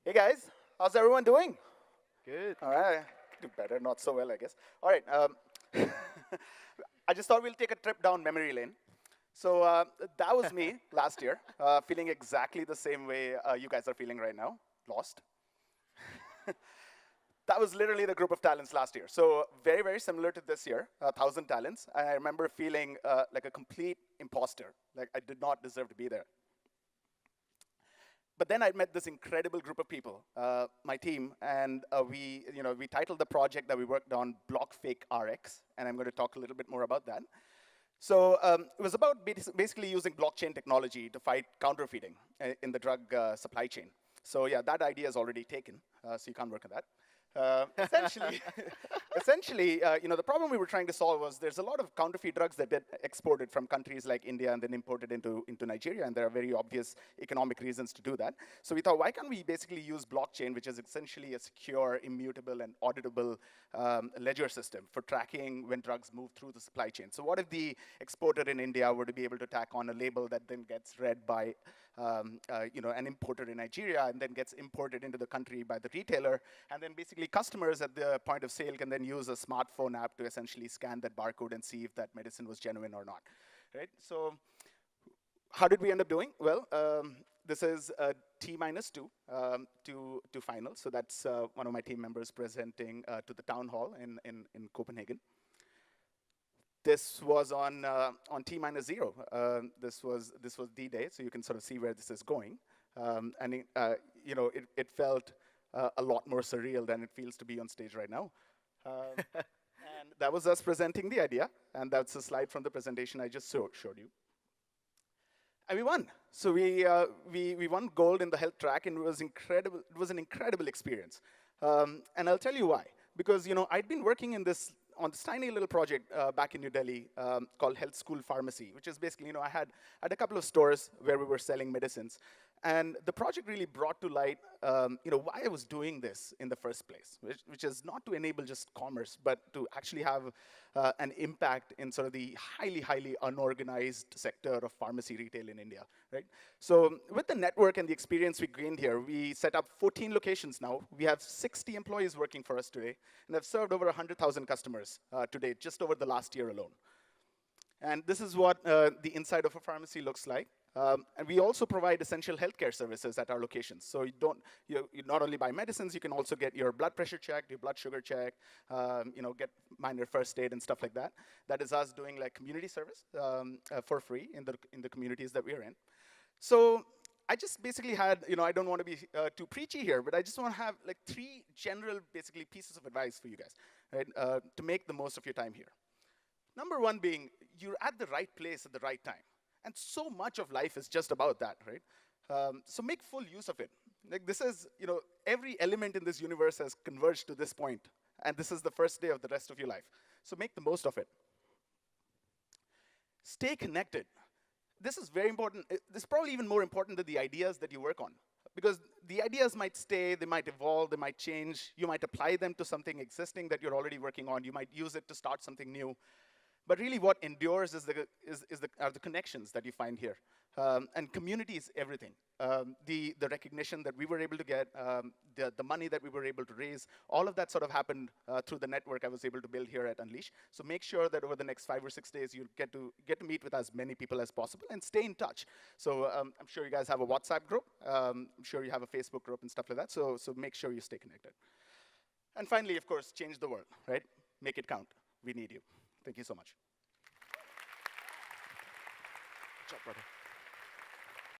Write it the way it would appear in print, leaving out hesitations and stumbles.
Hey guys, how's everyone doing? Good. All right, do better, not so well, I guess. All right, I just thought we'll take a trip down memory lane. So that was me last year, feeling exactly the same way you guys are feeling right now, lost. That was literally the group of talents last year. So very, very similar to this year, 1,000 talents. I remember feeling like a complete imposter, like I did not deserve to be there. But then I met this incredible group of people, my team, and we titled the project that we worked on Block Fake RX, and I'm going to talk a little bit more about that. So it was about basically using blockchain technology to fight counterfeiting in the drug supply chain. So yeah, that idea is already taken, so you can't work on that. Essentially, the problem we were trying to solve was there's a lot of counterfeit drugs that get exported from countries like India and then imported into Nigeria, and there are very obvious economic reasons to do that. So we thought, why can't we basically use blockchain, which is essentially a secure, immutable, and auditable ledger system for tracking when drugs move through the supply chain. So what if the exporter in India were to be able to tack on a label that then gets read by an importer in Nigeria and then gets imported into the country by the retailer, and then basically customers at the point of sale can then use a smartphone app to essentially scan that barcode and see if that medicine was genuine or not, right? So how did we end up doing? Well, this is T minus two to final. So that's one of my team members presenting to the town hall in Copenhagen. This was on T minus zero. This was D-Day, so you can sort of see where this is going. It felt a lot more surreal than it feels to be on stage right now. And that was us presenting the idea, and that's a slide from the presentation I just showed you. And we won. So we won gold in the health track, and it was incredible. It was an incredible experience. And I'll tell you why. Because I'd been working on this tiny little project back in New Delhi called Health School Pharmacy, which is basically, I had a couple of stores where we were selling medicines. And the project really brought to light, why I was doing this in the first place, which is not to enable just commerce, but to actually have an impact in sort of the highly, highly unorganized sector of pharmacy retail in India, right? So with the network and the experience we gained here, we set up 14 locations now. We have 60 employees working for us today, and have served over 100,000 customers to date, just over the last year alone. And this is what the inside of a pharmacy looks like. And we also provide essential healthcare services at our locations. So you not only buy medicines, you can also get your blood pressure checked, your blood sugar checked, get minor first aid and stuff like that. That is us doing like community service for free in the communities that we're in. So I just basically had, I don't want to be too preachy here, but I just want to have like 3 general, basically, pieces of advice for you guys, right, to make the most of your time here. Number 1 being, you're at the right place at the right time. And so much of life is just about that, right? So make full use of it. Like this is, every element in this universe has converged to this point, and this is the first day of the rest of your life. So make the most of it. Stay connected. This is very important. This is probably even more important than the ideas that you work on. Because the ideas might stay, they might evolve, they might change. You might apply them to something existing that you're already working on. You might use it to start something new. But really what endures are the connections that you find here. And community is everything. The recognition that we were able to get, the money that we were able to raise, all of that sort of happened through the network I was able to build here at Unleash. So make sure that over the next 5 or 6 days, you get to meet with as many people as possible and stay in touch. So I'm sure you guys have a WhatsApp group. I'm sure you have a Facebook group and stuff like that. So make sure you stay connected. And finally, of course, change the world, right? Make it count. We need you. Thank you so much. Good job, brother.